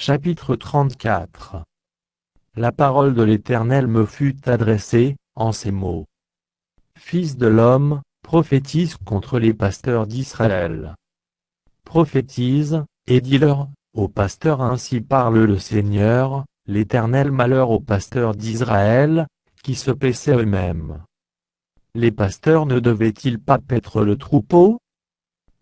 Chapitre 34. La parole de l'Éternel me fut adressée, en ces mots. Fils de l'homme, prophétise contre les pasteurs d'Israël. Prophétise, et dis-leur, aux pasteurs ainsi parle le Seigneur, l'Éternel malheur aux pasteurs d'Israël, qui se paissaient eux-mêmes. Les pasteurs ne devaient-ils pas paître le troupeau?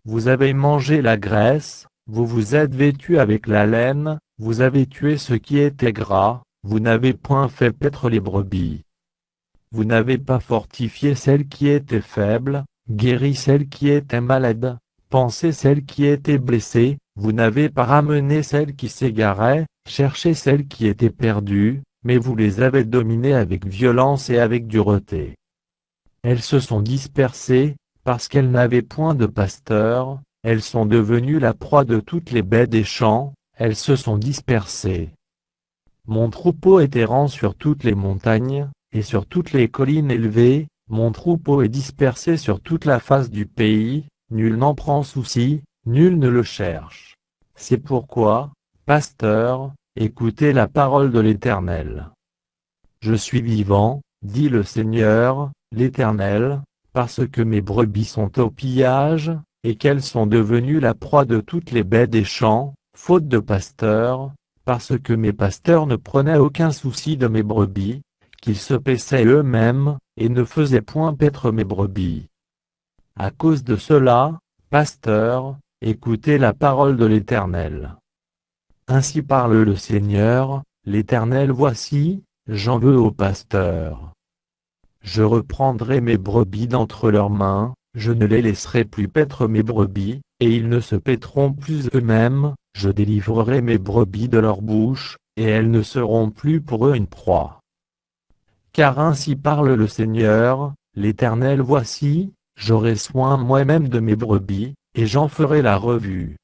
Vous avez mangé la graisse, vous vous êtes vêtus avec la laine, vous avez tué ce qui était gras, vous n'avez point fait paître les brebis. Vous n'avez pas fortifié celles qui étaient faibles, guéri celles qui étaient malades, pansé celles qui étaient blessées, vous n'avez pas ramené celles qui s'égaraient, cherché celles qui étaient perdues, mais vous les avez dominées avec violence et avec dureté. Elles se sont dispersées, parce qu'elles n'avaient point de pasteur, elles sont devenues la proie de toutes les bêtes des champs, elles se sont dispersées. Mon troupeau est errant sur toutes les montagnes, et sur toutes les collines élevées, mon troupeau est dispersé sur toute la face du pays, nul n'en prend souci, nul ne le cherche. C'est pourquoi, pasteurs, écoutez la parole de l'Éternel. Je suis vivant, dit le Seigneur, l'Éternel, parce que mes brebis sont au pillage, et qu'elles sont devenues la proie de toutes les bêtes des champs, faute de pasteurs, parce que mes pasteurs ne prenaient aucun souci de mes brebis, qu'ils se paissaient eux-mêmes, et ne faisaient point paître mes brebis. À cause de cela, pasteurs, écoutez la parole de l'Éternel. Ainsi parle le Seigneur, l'Éternel, voici, j'en veux aux pasteurs. Je reprendrai mes brebis d'entre leurs mains, je ne les laisserai plus paître mes brebis, et ils ne se paîtront plus eux-mêmes, je délivrerai mes brebis de leur bouche, et elles ne seront plus pour eux une proie. Car ainsi parle le Seigneur, l'Éternel, voici, j'aurai soin moi-même de mes brebis, et j'en ferai la revue.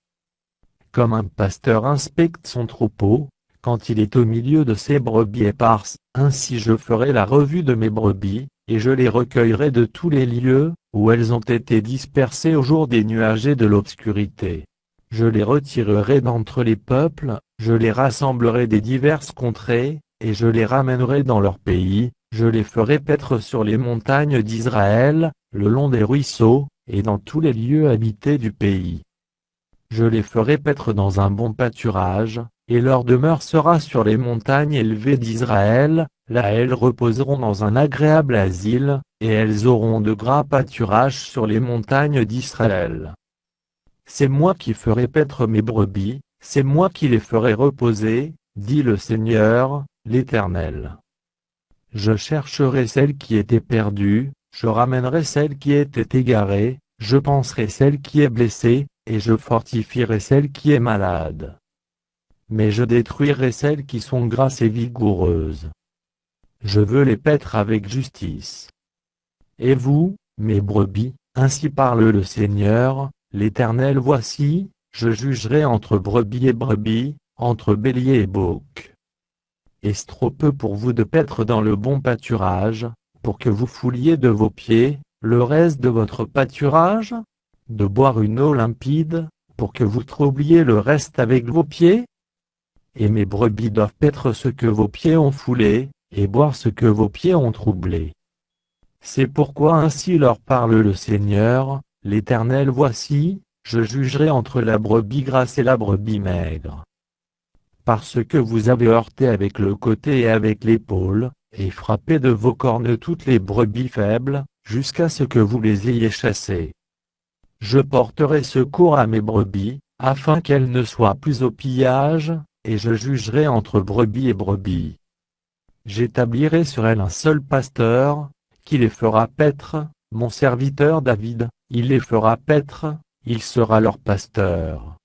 Comme un pasteur inspecte son troupeau, quand il est au milieu de ses brebis éparses, ainsi je ferai la revue de mes brebis, et je les recueillerai de tous les lieux, où elles ont été dispersées au jour des nuages et de l'obscurité. Je les retirerai d'entre les peuples, je les rassemblerai des diverses contrées, et je les ramènerai dans leur pays, je les ferai paître sur les montagnes d'Israël, le long des ruisseaux, et dans tous les lieux habités du pays. Je les ferai paître dans un bon pâturage, et leur demeure sera sur les montagnes élevées d'Israël, là elles reposeront dans un agréable asile, et elles auront de gras pâturages sur les montagnes d'Israël. C'est moi qui ferai paître mes brebis, c'est moi qui les ferai reposer, dit le Seigneur, l'Éternel. Je chercherai celles qui étaient perdues, je ramènerai celles qui étaient égarées, je panserai celle qui est blessée, et je fortifierai celle qui est malade. Mais je détruirai celles qui sont grasses et vigoureuses. Je veux les paître avec justice. Et vous, mes brebis, ainsi parle le Seigneur, l'Éternel, voici, je jugerai entre brebis et brebis, entre bélier et bouc. Est-ce trop peu pour vous de paître dans le bon pâturage, pour que vous fouliez de vos pieds, le reste de votre pâturage? De boire une eau limpide, pour que vous troubliez le reste avec vos pieds? Et mes brebis doivent paître ce que vos pieds ont foulé, et boire ce que vos pieds ont troublé. C'est pourquoi ainsi leur parle le Seigneur, l'Éternel, voici, je jugerai entre la brebis grasse et la brebis maigre. Parce que vous avez heurté avec le côté et avec l'épaule, et frappé de vos cornes toutes les brebis faibles, jusqu'à ce que vous les ayez chassées. Je porterai secours à mes brebis, afin qu'elles ne soient plus au pillage, et je jugerai entre brebis et brebis. J'établirai sur elles un seul pasteur, qui les fera paître, mon serviteur David, il les fera paître, il sera leur pasteur.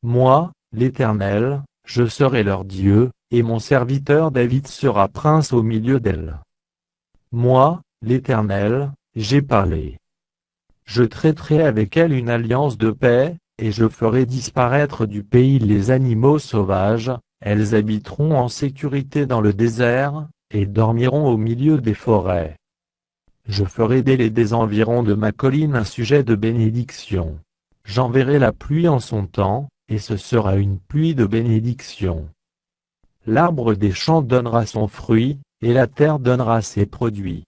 Moi, l'Éternel, je serai leur Dieu, et mon serviteur David sera prince au milieu d'elles. Moi, l'Éternel, j'ai parlé. Je traiterai avec elles une alliance de paix, et je ferai disparaître du pays les animaux sauvages, elles habiteront en sécurité dans le désert, et dormiront au milieu des forêts. Je ferai des environs de ma colline un sujet de bénédiction. J'enverrai la pluie en son temps, et ce sera une pluie de bénédiction. L'arbre des champs donnera son fruit, et la terre donnera ses produits.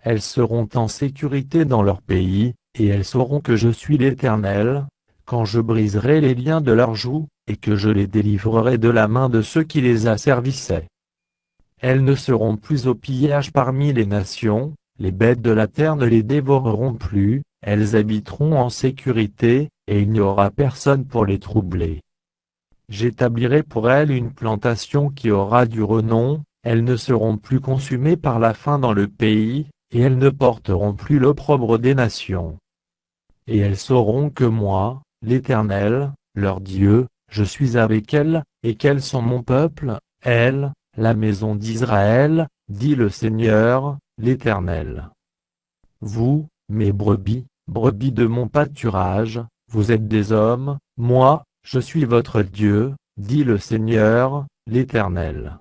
Elles seront en sécurité dans leur pays, et elles sauront que je suis l'Éternel, quand je briserai les liens de leurs joues, et que je les délivrerai de la main de ceux qui les asservissaient. Elles ne seront plus au pillage parmi les nations, les bêtes de la terre ne les dévoreront plus, elles habiteront en sécurité, et il n'y aura personne pour les troubler. J'établirai pour elles une plantation qui aura du renom, elles ne seront plus consumées par la faim dans le pays, et elles ne porteront plus l'opprobre des nations. Et elles sauront que moi, l'Éternel, leur Dieu, je suis avec elles, et qu'elles sont mon peuple, elles, la maison d'Israël, dit le Seigneur, l'Éternel. Vous, mes brebis, brebis de mon pâturage, vous êtes des hommes, moi, je suis votre Dieu, dit le Seigneur, l'Éternel.